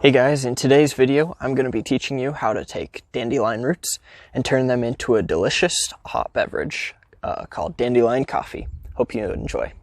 Hey guys, in today's video, I'm going to be teaching you how to take dandelion roots and turn them into a delicious hot beverage called dandelion coffee. Hope you enjoy.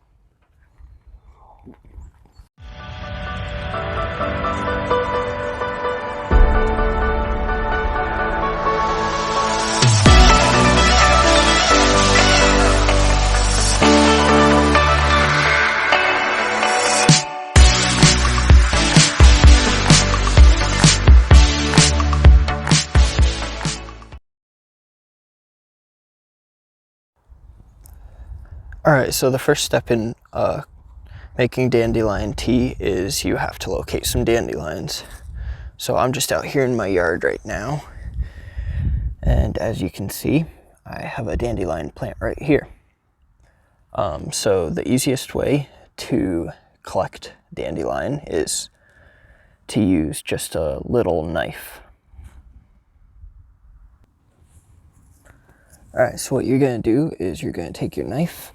Alright, so the first step in making dandelion tea is you have to locate some dandelions. So I'm just out here in my yard right now, and as you can see, I have a dandelion plant right here. So the easiest way to collect dandelion is to use just a little knife. Alright, so what you're going to do is you're going to take your knife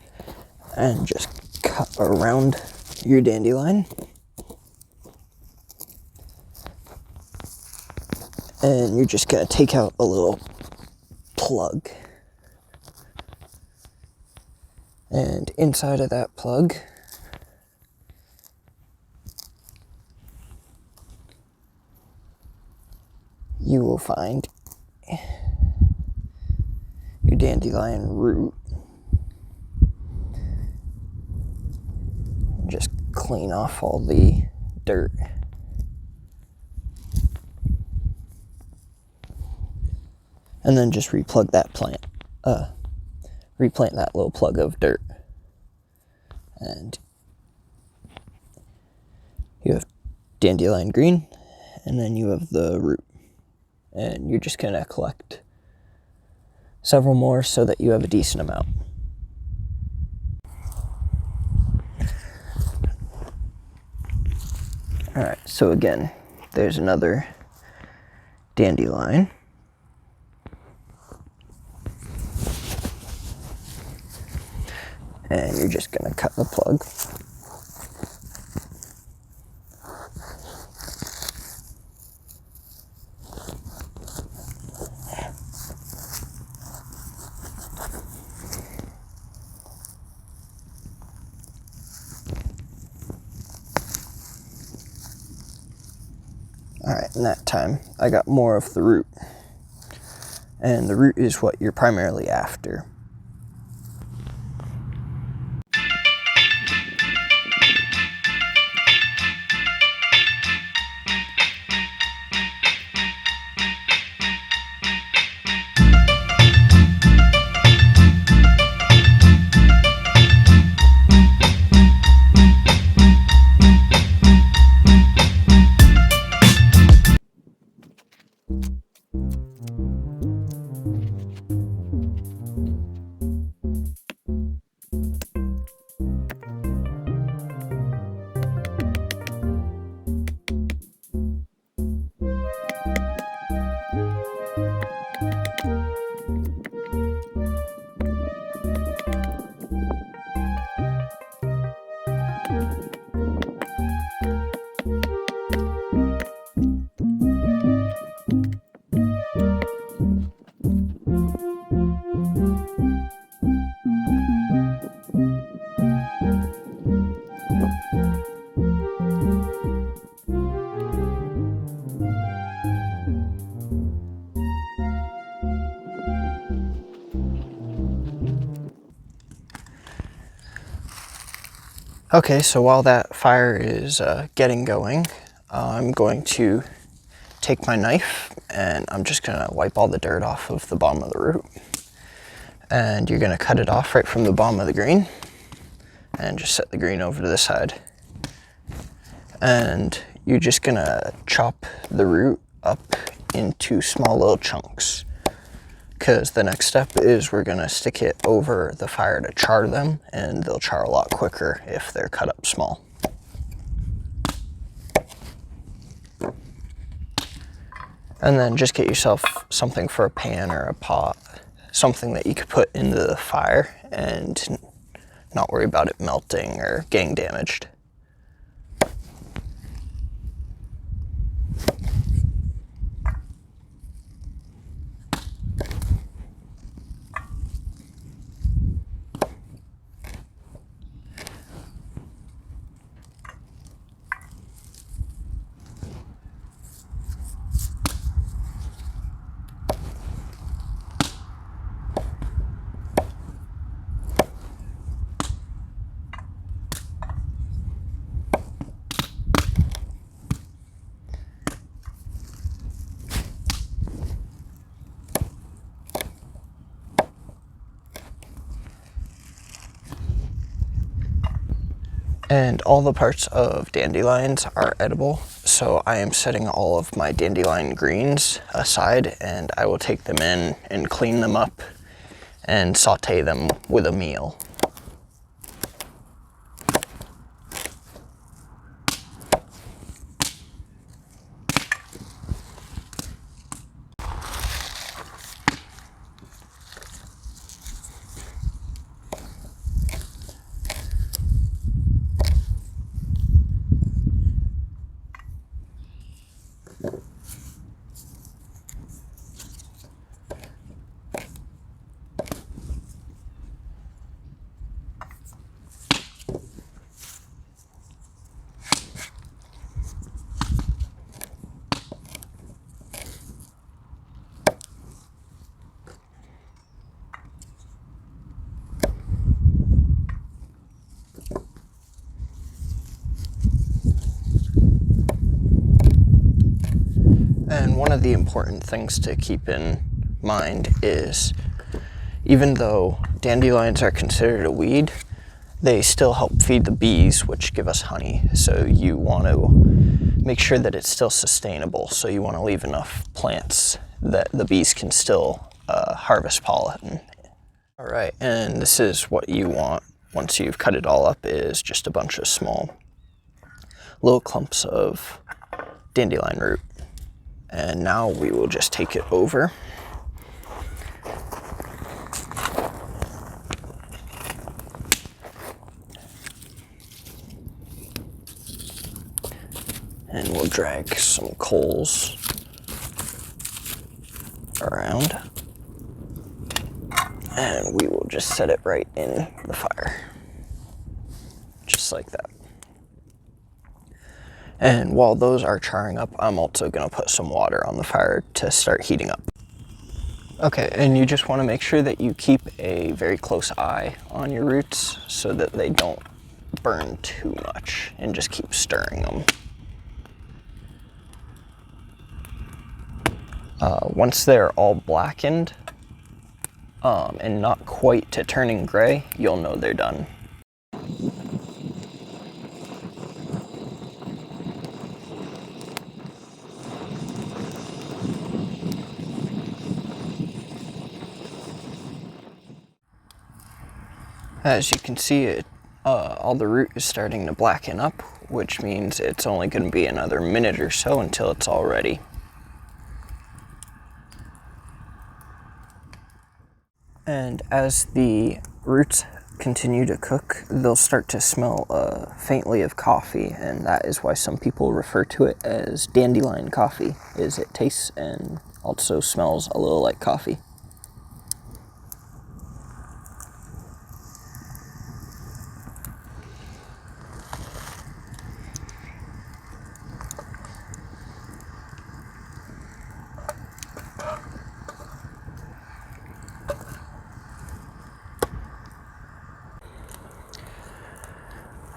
and just cut around your dandelion. And you're just going to take out a little plug. And inside of that plug, you will find your dandelion root. Just clean off all the dirt. And then just replant that little plug of dirt. And you have dandelion green, and then you have the root. And you're just gonna collect several more so that you have a decent amount. Alright, so again, there's another dandelion. And you're just going to cut the plug. Alright, and that time I got more of the root. And the root is what you're primarily after. Okay, so while that fire is getting going, I'm going to take my knife and I'm just going to wipe all the dirt off of the bottom of the root. And you're going to cut it off right from the bottom of the green and just set the green over to the side. And you're just going to chop the root up into small little chunks. Because the next step is we're going to stick it over the fire to char them, and they'll char a lot quicker if they're cut up small. And then just get yourself something for a pan or a pot, something that you could put into the fire and not worry about it melting or getting damaged. And all the parts of dandelions are edible, so I am setting all of my dandelion greens aside, and I will take them in and clean them up and saute them with a meal. And one of the important things to keep in mind is, even though dandelions are considered a weed, they still help feed the bees, which give us honey. So you want to make sure that it's still sustainable. So you want to leave enough plants that the bees can still harvest pollen. All right, and this is what you want once you've cut it all up, is just a bunch of small little clumps of dandelion root. And now we will just take it over. And we'll drag some coals around. And we will just set it right in the fire. Just like that. And while those are charring up, I'm also going to put some water on the fire to start heating up. Okay, and you just want to make sure that you keep a very close eye on your roots so that they don't burn too much, and just keep stirring them. Once they're all blackened and not quite to turning gray, you'll know they're done. As you can see, all the root is starting to blacken up, which means it's only going to be another minute or so until it's all ready. And as the roots continue to cook, they'll start to smell faintly of coffee, and that is why some people refer to it as dandelion coffee, is it tastes and also smells a little like coffee.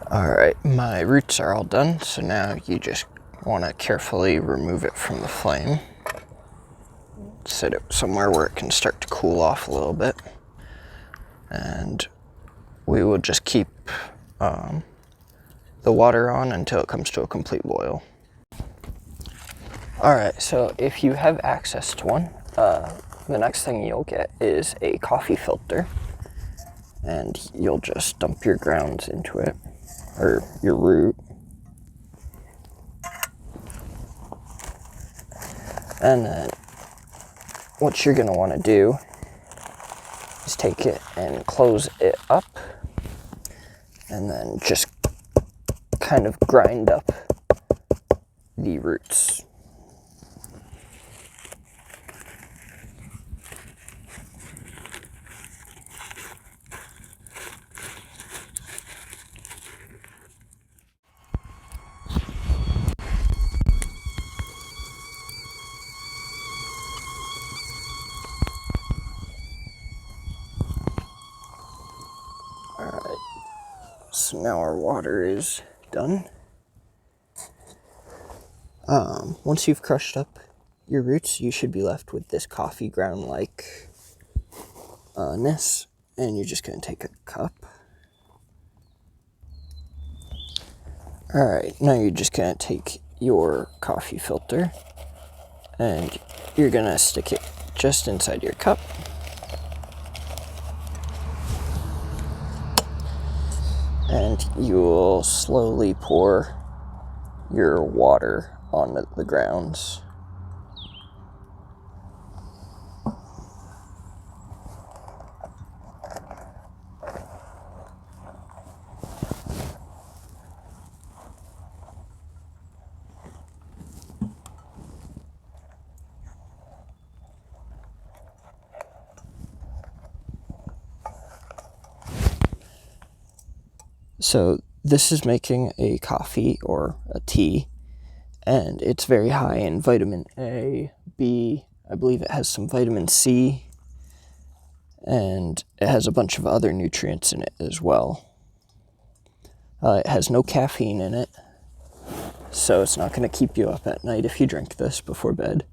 Alright, my roots are all done, so now you just want to carefully remove it from the flame. Set it somewhere where it can start to cool off a little bit. And we will just keep the water on until it comes to a complete boil. Alright, so if you have access to one, the next thing you'll get is a coffee filter. And you'll just dump your grounds into it, or your root. And then what you're going to want to do is take it and close it up, and then just kind of grind up the roots. Alright, so now our water is done. Once you've crushed up your roots, you should be left with this coffee ground-like ness, and you're just going to take a cup Alright, now you're just going to take your coffee filter and you're going to stick it just inside your cup. And you'll slowly pour your water on the grounds. So this is making a coffee or a tea, and it's very high in vitamin A, B, I believe it has some vitamin C, and it has a bunch of other nutrients in it as well. It has no caffeine in it, so it's not going to keep you up at night if you drink this before bed.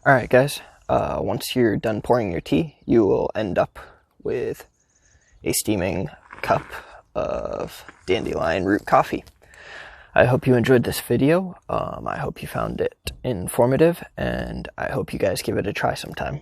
Alright guys, once you're done pouring your tea, you will end up with a steaming cup of dandelion root coffee. I hope you enjoyed this video. I hope you found it informative, and I hope you guys give it a try sometime.